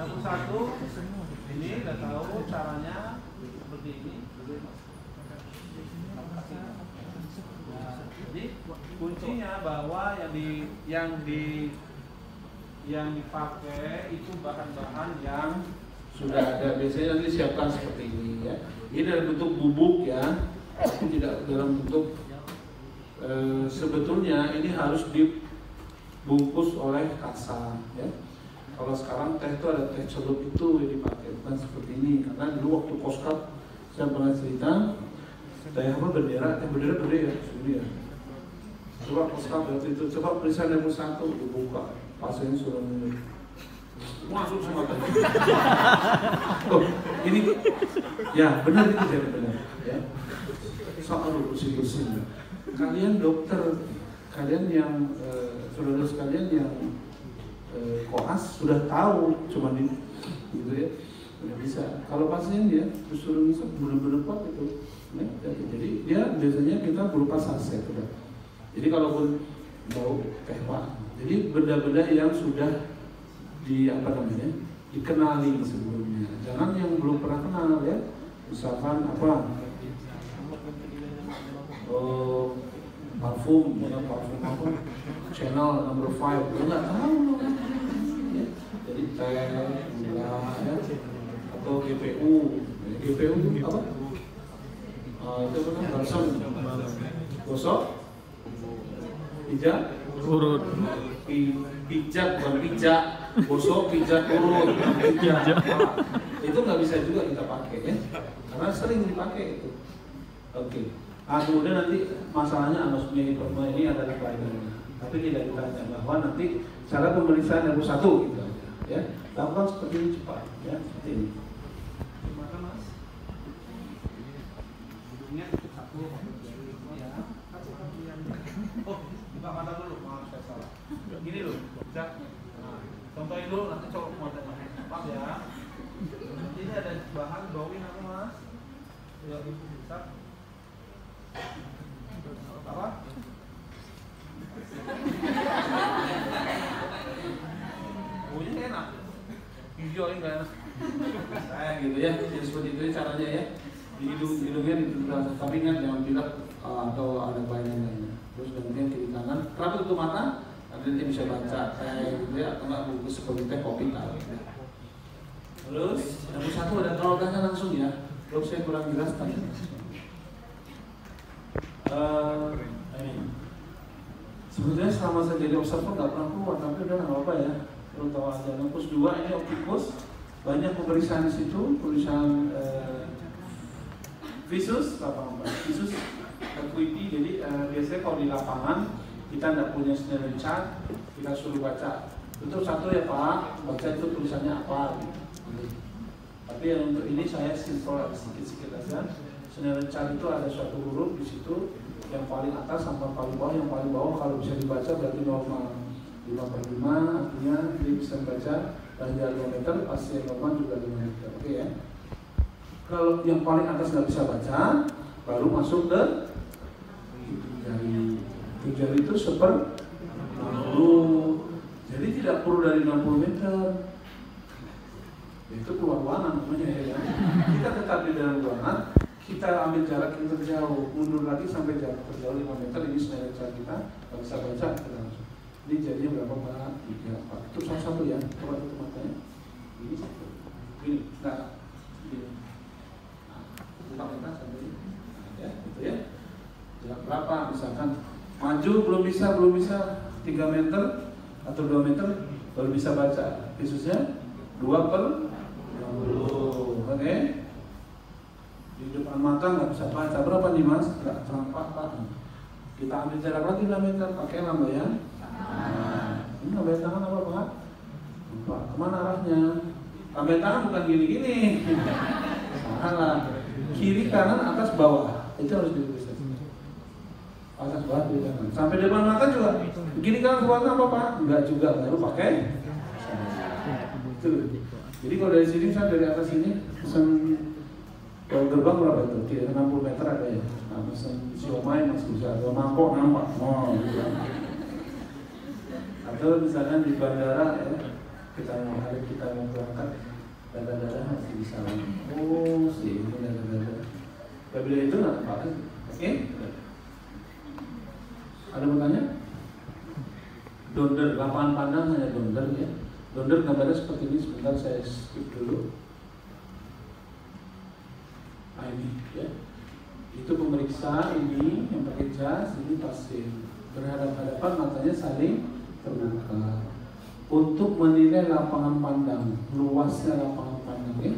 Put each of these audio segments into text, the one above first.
Yang satu ini udah tahu caranya seperti ini. Jadi kuncinya bahwa yang dipakai itu bahan-bahan yang sudah ada. Biasanya nanti siapkan seperti ini ya. Ini dalam bentuk bubuk ya, tapi tidak dalam bentuk sebetulnya ini harus dibungkus oleh kasa ya. Kalau sekarang teh itu ada teh celup itu yang dipakai, bukan seperti ini. Karena dulu waktu Koskap saya pernah cerita teh apa bendera gede ya, segini ya. Coba Koskap waktu itu, coba periksa level 1 dibuka, pasiennya sudah masuk semua tadi. Oh, ini ya benar itu jadi benar ya. Soal bersih-bersih. Kalian dokter, kalian yang saudara sekalian yang koas sudah tahu, cuma di gitu ya, nggak bisa. Kalau pasien dia disuruh ngisep benar-benar kuat itu. Ya, jadi dia biasanya kita berupa saset udah. Jadi kalaupun mau teh pak, jadi benda-benda yang sudah dikenali sebelumnya. Jangan yang belum pernah kenal ya. Misalkan apa? Parfum apa? Channel number 5, nggak tahu ya. Jadi teh, gula ya. Atau GPU itu apa? Itu kan balsam. Gosok, pijat, urut. Pijat bukan pijak. Gosok, pijat, urut, pijat. Itu nggak bisa juga kita pakai ya, karena sering dipakai itu. Oke. Kemudian nanti masalahnya ini adalah pelayanannya, tapi tidak ditanya bahwa nanti cara pemeriksaan yang satu gitu aja, ya. Lakukan seperti ini cepat, ya seperti ini. Gimana mas? Hidungnya satu, ya. Oh, buka mata dulu, maaf saya salah. Gini loh, cak. Contohin dulu, nanti coba matanya. Maaf ya. Ini ada bahan drawing apa mas? Ya, bisa. Apa? Bunyinya enak. Hijau enggak enak. Kayak gitu ya. Jadi seperti itu caranya ya. Di hidungnya ditutup, tapi ingat jangan pilek atau ada bayangan lainnya. Terus kemudian kiri kanan. Kenapa tutup mata? Nanti bisa baca kayak gitu ya, atau nggak bungkus seperti teh kopi tahu. Terus nomor 1 ada terolahnya langsung ya. Kalau saya kurang jelas tadi. Ini sebetulnya selama saya jadi observer nggak pernah keluar, tapi udah nggak apa ya, perlu tahu aja. Optikus 2 ini optikus banyak pemeriksaan di situ, pemeriksaan visus acuity. Jadi biasanya kalau di lapangan kita nggak punya snellen chart, kita suruh baca. Untuk satu ya Pak, baca itu tulisannya apa. Tapi yang untuk ini saya simple sedikit-sedikit aja. Snellen chart itu ada suatu huruf di situ, yang paling atas sampai paling bawah. Yang paling bawah kalau bisa dibaca berarti normal 5/5, artinya dia bisa membaca panjang 2 meter, pasti yang normal juga 5 meter. Oke ya. Kalau yang paling atas nggak bisa baca, baru masuk ke jari. Jari itu 1/60. Jadi tidak perlu dari 60 meter. Itu keluar ruangan namanya ya. Kita tetap di dalam ruangan, kita ambil jarak yang terjauh, mundur lagi sampai jarak terjauh 5 meter. Ini snellen chart kita, kalau bisa baca kita langsung. Ini jadinya berapa Pak? 3, 4. Itu salah satu ya. Coba tutup matanya. Ini satu. Ini, nah, ini. Nah, buka mata sampai ini. Nah, ya, itu ya. Jarak berapa? Misalkan maju belum bisa 3 meter atau 2 meter baru bisa baca. Khususnya 2/60. Oke. Di depan mata nggak bisa baca. Berapa nih mas? Nggak terlambat Pak. Kita ambil jarak lagi 2 meter, pakai lambayan. Ini lambayan tangan apa Pak? Pak, kemana arahnya? Lambayan tangan bukan gini-gini. Salah. Kiri, kanan, atas, bawah. Itu harus ditulis. Atas, bawah, kiri, kanan. Sampai depan mata juga. Kiri, kanan, bawah apa Pak? Enggak juga. Baru pakai. Itu. Jadi kalau dari sini, saya dari atas ini pesan gerbang berapa itu? 60 meter ada ya. Nah, pesan siomay masih bisa. Dua mangkok nampak. Oh, gitu. Atau misalnya di bandara ya, kita mau berangkat, dada-dada masih bisa. Oh sih, ini dada-dada. Apabila itu nggak apa-apa. Oke? Ada bertanya? Donder, lapangan pandang hanya donder ya. Donder gambarnya seperti ini, sebentar saya skip dulu. Nah ini ya. Itu pemeriksa ini yang pakai jas, ini pasien. Berhadapan-hadapan, matanya saling terbuka. Untuk menilai lapangan pandang, luasnya lapangan pandang ya.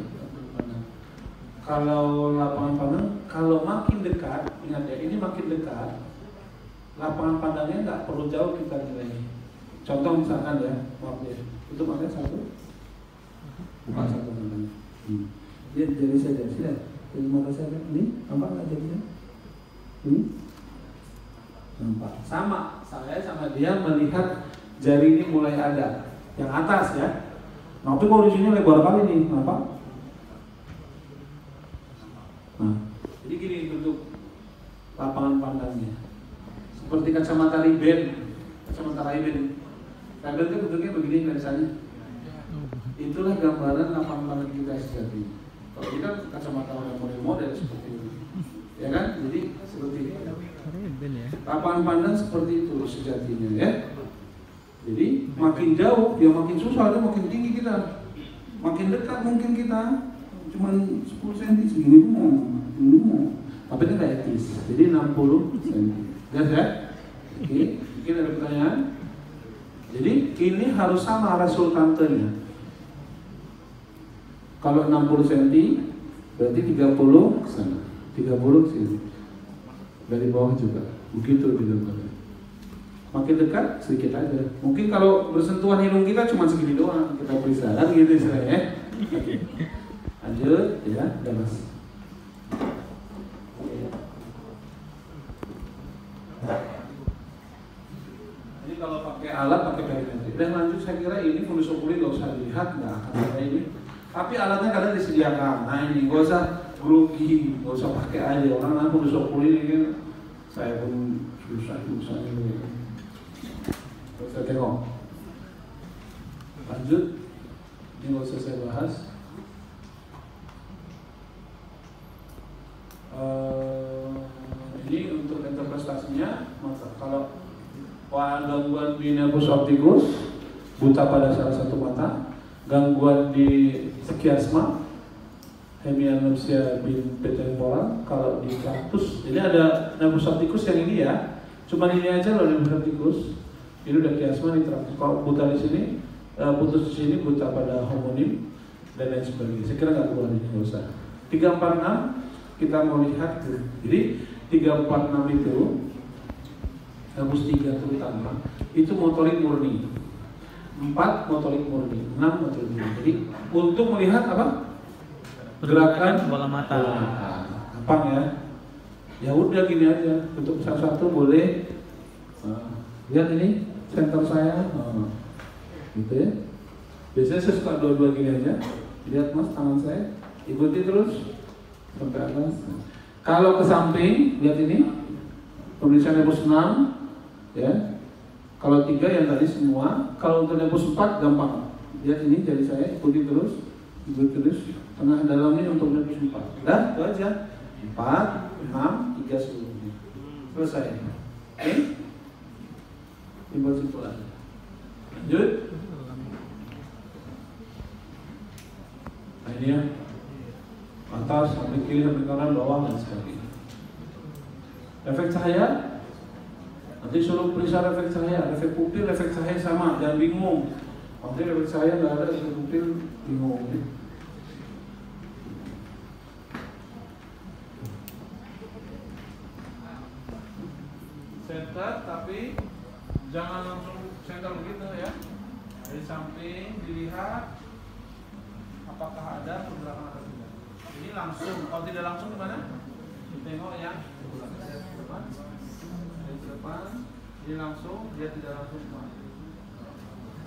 Kalau lapangan pandang, kalau makin dekat, ingat ya, ini makin dekat, lapangan pandangnya nggak perlu jauh kita nilai. Contoh misalkan ya, maaf ya, itu makanya satu, bukan satu namanya. Lihat jari saya, lihat, jari mata saya, ini nampak nggak jarinya? Ini nampak. Sama, saya sama dia melihat jari ini mulai ada, yang atas ya. Nah, tapi kalau di sini lebar kali nih, nampak? Nah, jadi gini bentuk lapangan pandangnya, seperti kacamata Ray-Ban, kacamata Ray-Ban. Ray-Ban itu bentuknya begini biasanya. Itulah gambaran lapangan pandang kita sejati. Kalau kita kacamata model seperti ini, ya kan? Jadi seperti ini. Lapangan pandang seperti itu sejatinya, ya. Jadi makin jauh dia makin susah, dia makin tinggi kita, makin dekat mungkin kita cuman 10 cm segini mau, tapi ini kayak etis, jadi 60 cm. Jelas ya? Oke, mungkin ada pertanyaan. Jadi ini harus sama resultantenya. Kalau 60 cm berarti 30 ke sana, 30 ke sini. Dari bawah juga, begitu digambarkan. Makin dekat sedikit aja. Mungkin kalau bersentuhan hidung kita cuma segini doang, kita periksa kan gitu istilahnya. Lanjut ya, udah mas. Ini kalau pakai alat pakai perimetri. Dan lanjut saya kira ini fundus okuli nggak usah dilihat, nggak akan ada ini. Tapi alatnya kadang disediakan. Nah ini nggak usah grogi, nggak usah pakai aja. Orang kan fundus okuli ini kan saya pun susah ini. Saya tengok. Lanjut. Ini nggak usah saya bahas. Ini untuk interpretasinya, maka kalau gangguan di nervus opticus, buta pada salah satu mata, gangguan di skiasma, hemianopsia bitemporal, kalau di kaktus, ini ada nervus opticus yang ini ya, cuma ini aja loh nervus opticus. Ini udah kiasma nih terakhir. Kalau buta di sini, putus di sini, buta pada homonim dan lain sebagainya. Saya kira nggak keluar ini, nggak usah. 346 kita mau lihat. Jadi 346 itu, gabus 3 terutama, itu motorik murni. 4 motorik murni, 6 motorik murni. Jadi untuk melihat apa? Gerakan bola mata. Gampang ya. Ya udah gini aja. Untuk satu-satu boleh. Lihat ini. Center saya, gitu ya. Biasanya saya suka dua-dua gini aja. Lihat mas tangan saya, ikuti terus sampai atas. Kalau ke samping, lihat ini, pemeriksaan nervus 6, ya. Kalau 3 yang tadi semua. Kalau untuk nervus 4 gampang. Lihat ini jari saya, ikuti terus, tengah dalam ini untuk nervus 4. Dah, itu aja. 4, 6, 3 seluruhnya. Selesai. Oke? Timbul simpulan. Lanjut. Nah ini ya, atas, sampai kiri, sampai kanan, bawah dan sebagainya. Efek cahaya, nanti suruh periksa efek cahaya, efek pupil, efek cahaya sama, jangan bingung. Nanti efek cahaya nggak ada, efek pupil bingung. Center tapi jangan langsung center begitu ya. Dari samping dilihat apakah ada pergerakan atau tidak. Ini langsung, kalau tidak langsung gimana? Tengok yang ke depan. Dari depan, ini langsung, dia tidak langsung kemana.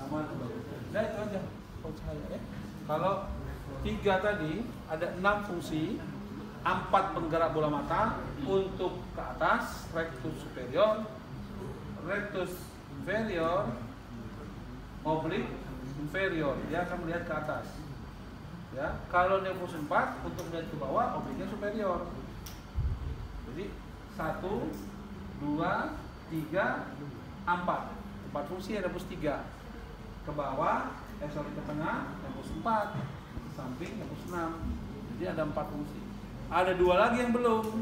Aman, bagus. Nah itu aja cahaya ya. Kalau 3 tadi ada 6 fungsi, 4 penggerak bola mata untuk ke atas, rectus superior, rectus inferior, oblik, inferior, dia akan melihat ke atas. Ya, kalau nervus 4 untuk melihat ke bawah, objeknya superior. Jadi 1, 2, 3, 4. 4 fungsi ada nervus 3. Ke bawah, ke tengah, nervus 4. Ke samping, nervus 6. Jadi ada 4 fungsi. Ada 2 lagi yang belum,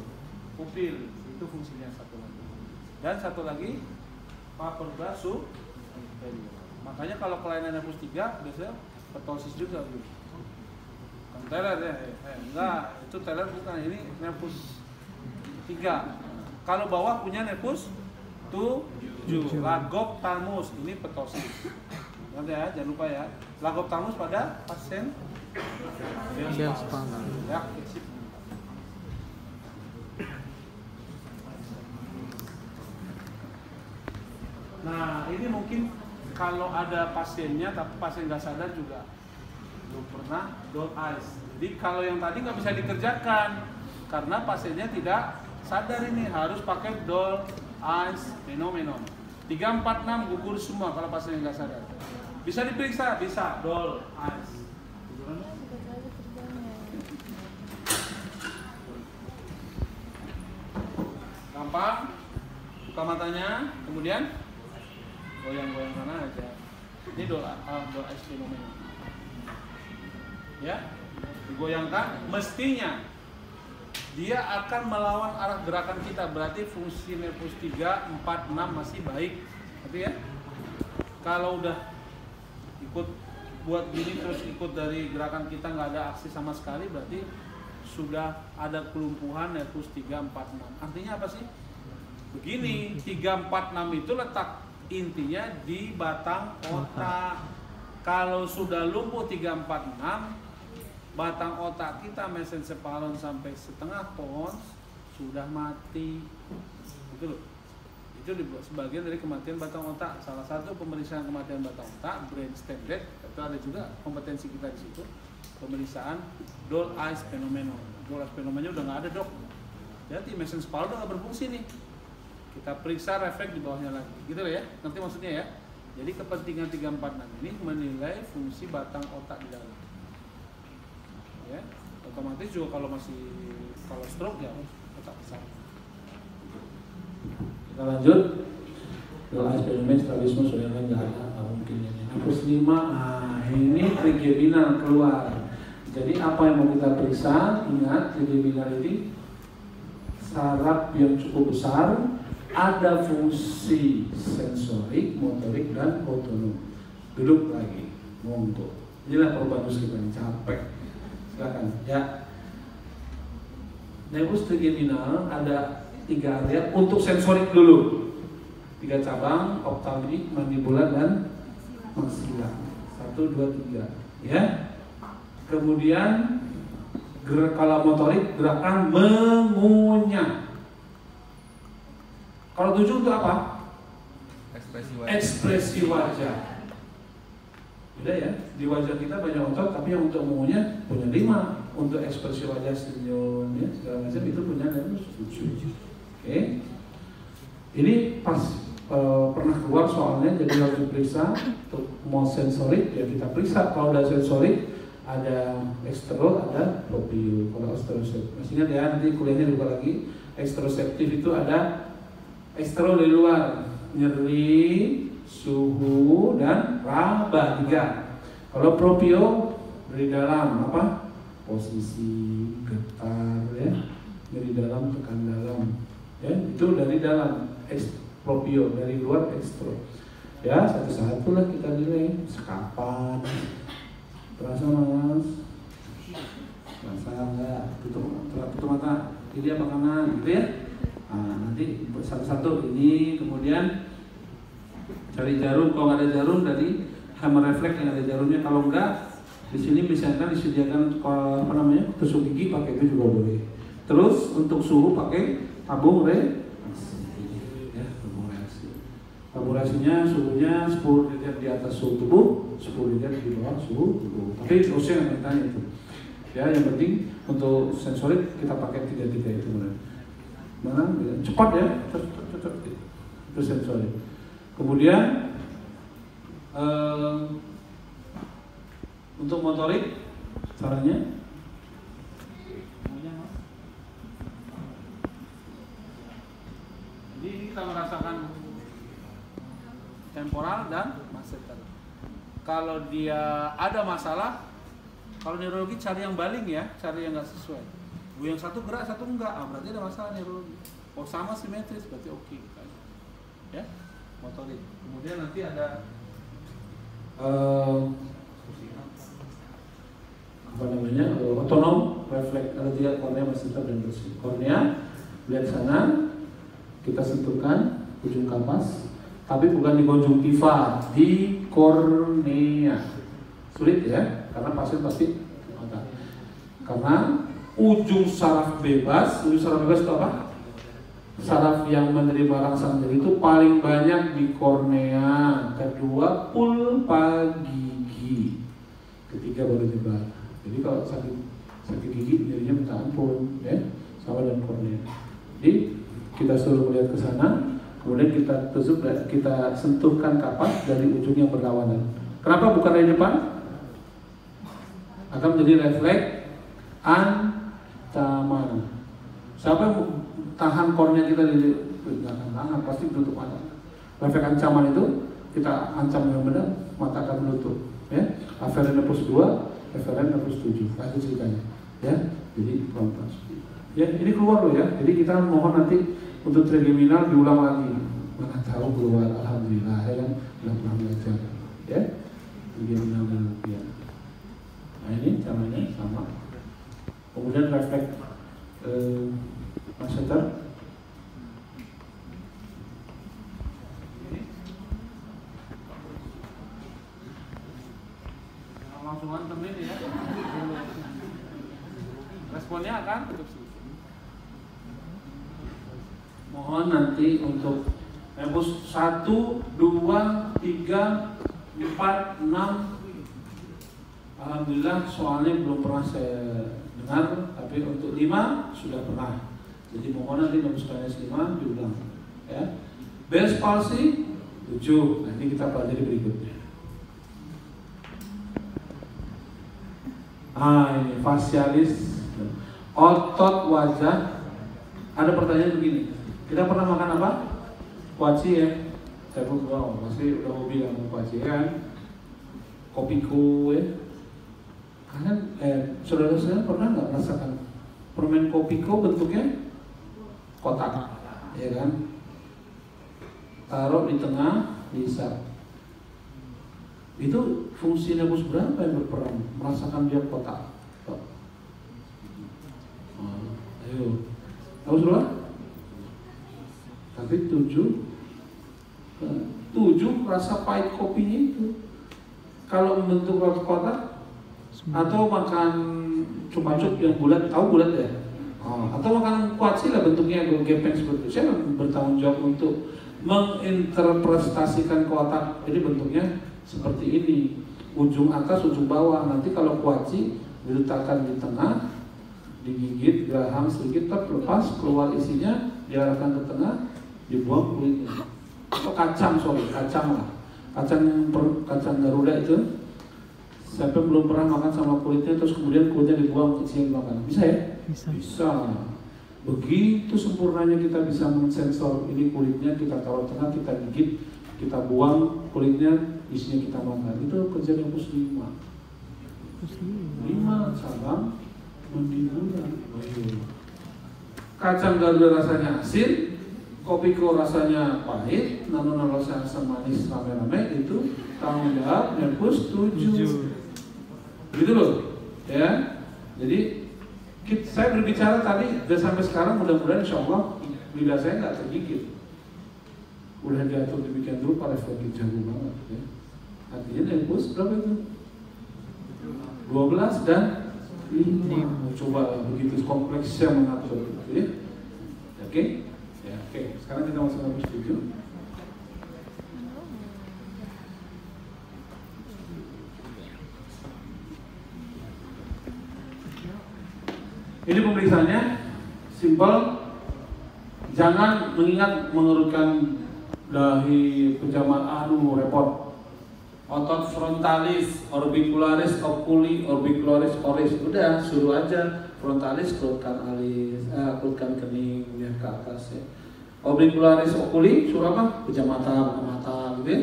pupil. Itu fungsinya 1 lagi. Dan 1 lagi, papula superior. Makanya kalau kelainan nervus 3 biasanya ptosis juga gitu. Bukan teler ya, enggak, itu teler bukan, ini nervus 3. Kalau bawah punya nervus 7, lagophthalmus, ini ptosis. Nanti ya, jangan lupa ya. Lagophthalmus pada pasien ya, nah, ini mungkin kalau ada pasiennya, tapi pasien nggak sadar juga belum pernah doll eyes. Jadi kalau yang tadi nggak bisa dikerjakan karena pasiennya tidak sadar, ini harus pakai doll eyes phenomenon. 3, 4, 6 gugur semua kalau pasiennya nggak sadar. Bisa diperiksa, bisa doll eyes. Gampang, buka matanya, kemudian goyang-goyang sana aja. Ini doa fenomena. Ya, digoyangkan, mestinya dia akan melawan arah gerakan kita. Berarti fungsi nervus 3, 4, 6 masih baik. Berarti ya, kalau udah ikut buat gini terus ikut dari gerakan kita nggak ada aksi sama sekali, berarti sudah ada kelumpuhan nervus 3, 4, 6. Artinya apa sih? Begini, 3, 4, 6 itu letak intinya di batang otak. Kalau sudah lumpuh 3, 4, 6, batang otak kita mesencephalon sampai setengah pons sudah mati. Itu loh. Itu sebagian dari kematian batang otak. Salah satu pemeriksaan kematian batang otak, brain stem death, itu ada juga kompetensi kita di situ. Pemeriksaan doll eyes phenomenon. Doll eyes phenomenon udah nggak ada, dok. Jadi mesencephalon udah nggak berfungsi nih. Kita periksa refleks di bawahnya lagi, gitu ya. Nanti maksudnya ya. Jadi kepentingan 3, 4, 6 ini menilai fungsi batang otak di dalam. Ya, otomatis juga kalau stroke ya otak besar. Kita lanjut. Doa eksperimen strabismus sudah nggak ada, mungkin ini. Nervus 5, ini trigeminal keluar. Jadi apa yang mau kita periksa? Ingat, trigeminal ini saraf yang cukup besar. Ada fungsi sensorik, motorik, dan otonom. Duduk lagi, ngontok. Inilah probanus kita yang capek. Silakan. Ya. Nervus trigeminal ada 3 area untuk sensorik dulu. 3 cabang, ophthalmic, mandibular, dan maxilar. 1, 2, 3. Ya. Kemudian kalau motorik, gerakan mengunyah. Kalau 7 untuk apa? Ekspresi wajah. Beda ya, di wajah kita banyak otot, tapi yang untuk mengunyah punya 5. Untuk ekspresi wajah, senyum, ya, segala macam itu punya nervus 7. Oke. Ini pas pernah keluar soalnya, jadi harus diperiksa. Untuk mau sensorik, ya kita periksa. Kalau udah sensorik, ada ekstro, ada propio. Kalau ekstroseptif, masih ingat ya, nanti kuliahnya dibuka lagi. Ekstroseptif itu ada ekstro dari luar, nyeri, suhu, dan raba 3. Kalau propio dari dalam, apa? Posisi, getar, ya, dari dalam, tekan dalam, ya, itu dari dalam. Propio dari luar, ekstro. Ya, satu-satu lah kita nilai. Sekapan, terasa mas? Terasa enggak? Tutup mata, kiri apa kanan, gitu ya? Nah, nanti satu-satu ini, kemudian cari jarum. Kalau nggak ada jarum, dari hammer refleks yang ada jarumnya. Kalau enggak, di sini misalkan disediakan tusuk gigi, pakai itu juga boleh. Terus untuk suhu pakai tabung reaksi, ya, tabung reaksi. Tabung reaksinya suhunya 10 derajat di atas suhu tubuh, 10 derajat di bawah suhu tubuh. Tapi dosen yang tanya itu. Ya, yang penting untuk sensorik kita pakai 3 itu benar. Mana? Cepat ya, cepat. Itu sensorik. Kemudian Untuk motorik caranya jadi kita merasakan temporal dan masseter. Kalau dia ada masalah, kalau neurologi cari yang baling ya, cari yang nggak sesuai. Yang satu gerak, satu enggak, berarti ada masalah neurologi. Oh sama simetris, berarti oke. Ya, motorik. Kemudian nanti ada apa namanya, otonom, refleks. Ada 3 kornea, masseter dan dorsal. Kornea, lihat sana, kita sentuhkan ujung kapas, tapi bukan di konjungtiva, di kornea. Sulit ya, karena pasien pasti mata. Karena ujung saraf bebas itu apa? Saraf yang menerima rangsangan dari itu paling banyak di kornea, kedua pulpa gigi, ketiga baru nyebar. Jadi kalau sakit gigi nyerinya minta ampun, ya, sama dengan kornea. Jadi kita suruh melihat ke sana, kemudian kita tusuk, kita sentuhkan kapas dari ujung yang berlawanan. Kenapa bukan dari depan? Akan menjadi refleks ancaman. Siapa yang tahan kornea kita di tahan, pasti menutup mata. Refleks ancaman itu kita ancam yang benar, mata akan menutup. Ya, aferen plus 2, aferen plus 7. Itu ceritanya. Ya, jadi pelan-pelan. Ya, ini keluar loh ya. Jadi kita mohon nanti untuk trigeminal diulang lagi. Mana tahu keluar, alhamdulillah ya kan, sudah pernah belajar. Ya, trigeminal dan rupiah. Nah ini caranya sama. Kemudian refleks masseter. Langsung antem ini ya. Responnya akan mohon nanti untuk nebus 1, 2, 3, 4, 6. Alhamdulillah soalnya belum pernah saya dengar, tapi untuk 5 sudah pernah. Jadi mohon nanti nebus KNS 5 diulang. Ya. Bell's palsy 7. Nanti kita pelajari berikutnya. Ini facialis, otot wajah. Ada pertanyaan begini, kita pernah makan apa? Kuaci ya. Saya pun pasti udah mau bilang kuaci kan. Kopiko ya. Kalian, saudara-saudara pernah nggak merasakan permen kopiko bentuknya kotak, ya kan? Taruh di tengah, diisap. Itu fungsi nebus berapa yang berperan? Merasakan dia kotak. Ayo, tahu sudah? Tapi 7 rasa pahit kopinya itu. Kalau membentuk kotak atau makan cup-cup yang bulat, tahu bulat ya? Atau makan kuaci lah bentuknya gepeng seperti itu. Saya bertanggung jawab untuk menginterpretasikan kotak. Jadi bentuknya seperti ini, ujung atas, ujung bawah. Nanti kalau kuaci diletakkan di tengah, digigit, geraham sedikit, terlepas, keluar isinya, diarahkan ke tengah, dibuang kulitnya. Atau kacang lah. Kacang Garuda itu. Siapa belum pernah makan sama kulitnya, terus kemudian kulitnya dibuang, isinya dimakan. Bisa ya? Bisa. Begitu sempurnanya kita bisa mensensor ini kulitnya, kita taruh tengah, kita gigit, kita buang kulitnya, isinya kita makan. Itu kerja nebus 5. 5 cabang mendibulan. Kacang Garuda rasanya asin, kopiko rasanya pahit, nano rasanya asam manis rame-rame. Itu tanggung jawab nebus 7. Begitu loh, ya. Jadi saya berbicara tadi dan sampai sekarang mudah-mudahan insya Allah lidah saya nggak tergigit. Udah diatur demikian rupa, refleksi jago banget. Ya. Artinya nebus berapa itu? 12 dan 5. Coba begitu kompleksnya mengatur, ya. Oke, ya, oke. Sekarang kita masuk nebus 7. Ini pemeriksaannya simpel, jangan mengingat mengurutkan dahi pejaman, repot. otot frontalis, orbicularis oculi, orbicularis oris. Udah suruh aja frontalis kelutkan alis, kelutkan kening lihat ke atas ya. Orbicularis oculi suruh apa? Pejam mata, buka mata gitu ya.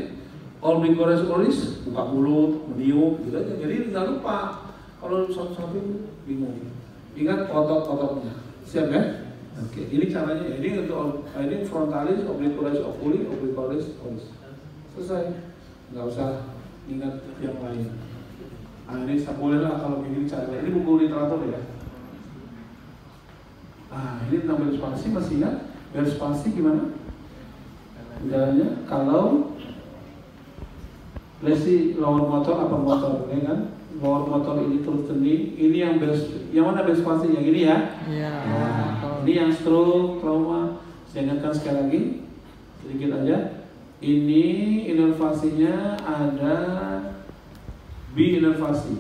Orbicularis oris buka mulut, meniup gitu aja. Jadi nggak lupa kalau satu-satu bingung. Ingat otot-ototnya. Siap ya? Oke, ini caranya. Ini untuk ini frontalis, orbicularis oculi, orbicularis oris. Selesai. Nggak usah ingat yang lain. Nah ini boleh lah kalau begini caranya. Ini buku literatur ya. Nah ini tentang beres spasi masih ingat? Beres spasi gimana? Caranya kalau lesi lower motor, upper motor, ya kan? Lower motor ini terus kening. Ini yang mana beres spasi? Yang ini ya? Iya. Nah, ini yang stroke, trauma. Saya ingatkan sekali lagi, sedikit aja. Ini inervasinya ada biinervasi.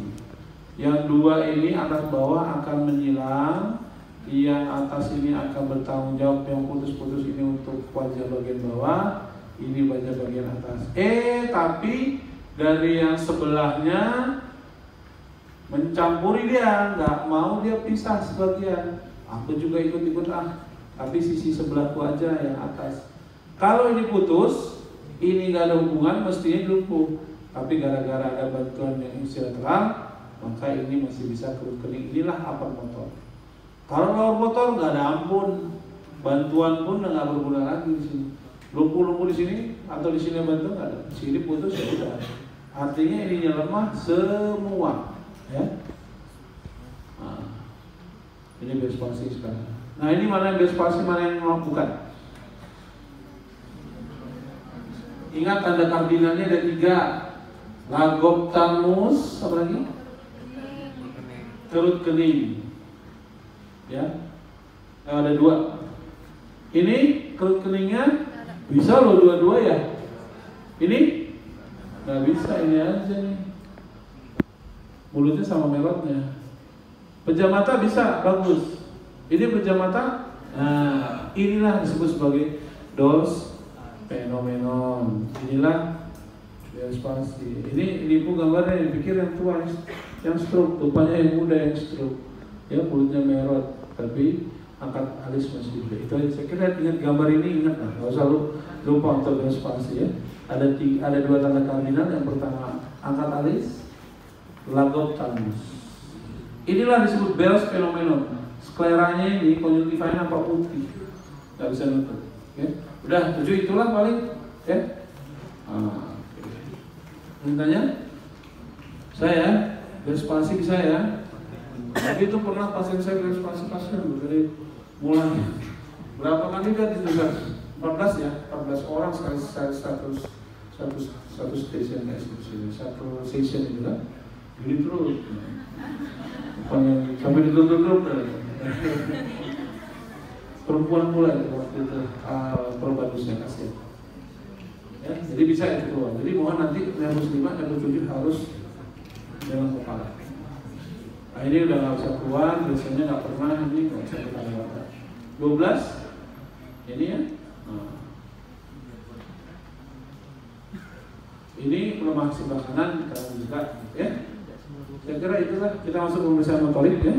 Yang dua ini atas bawah akan menyilang, yang atas ini akan bertanggung jawab, yang putus-putus ini untuk wajah bagian bawah, ini wajah bagian atas. Tapi dari yang sebelahnya mencampuri dia, nggak mau dia pisah sebagian. Aku juga ikut-ikut tapi sisi sebelahku aja yang atas. Kalau ini putus, ini nggak ada hubungan, mestinya lumpuh. Tapi gara-gara ada bantuan yang unilateral, maka ini masih bisa kerut kening. Inilah upper motor. Kalau lower motor nggak ada ampun, bantuan pun nggak berguna lagi di sini. Lumpuh-lumpuh di sini atau di sini bantuan nggak ada. Di sini putus ya udah. Artinya ininya lemah semua, ya. Nah, ini beres spasi sekarang. Nah ini mana yang beres spasi, mana yang bukan? Ingat tanda kardinalnya ada 3. Lagoptalmus, apa lagi? Kerut kening. Ya. Ada 2. Ini kerut keningnya bisa loh dua-dua ya. Ini nggak bisa, ini aja nih. Mulutnya sama melotnya. Pejam mata bisa, bagus. Ini pejam mata. Nah, inilah disebut sebagai dos fenomenon. Inilah beres spasi. Ini ibu gambarnya, yang pikir yang tua yang stroke, rupanya yang muda yang stroke. Ya mulutnya merot, tapi angkat alis masih juga. Itu aja. Saya kira ingat gambar ini, ingat lah. Gak usah lupa untuk beres spasi ya. Ada 2 tanda kardinal. Yang pertama angkat alis, lagoptalmus. Inilah disebut beres fenomenon. Skleranya ini konjungtivanya nampak putih, nggak bisa nutup. Ya. Udah 7 itulah paling ya. Mintanya saya beres spasi bisa ya. Tapi itu pernah pasien saya beres spasi pasien dari mulai berapa kali kan itu 14 ya, 14 orang sekali satu station satu session itu kan. Jadi terus sampai ditutup perempuan pula waktu itu perbandusnya kasih. Ya, jadi bisa itu keluar. Jadi mohon nanti nervus 5, nervus 7 harus dalam kepala. Nah ini udah nggak bisa keluar, biasanya nggak pernah, ini nggak bisa kita lewat. 12 ini ya. Nah. Ini lemah sebelah kanan, kanan juga, ya. Saya kira itulah kita masuk pemeriksaan motorik ya.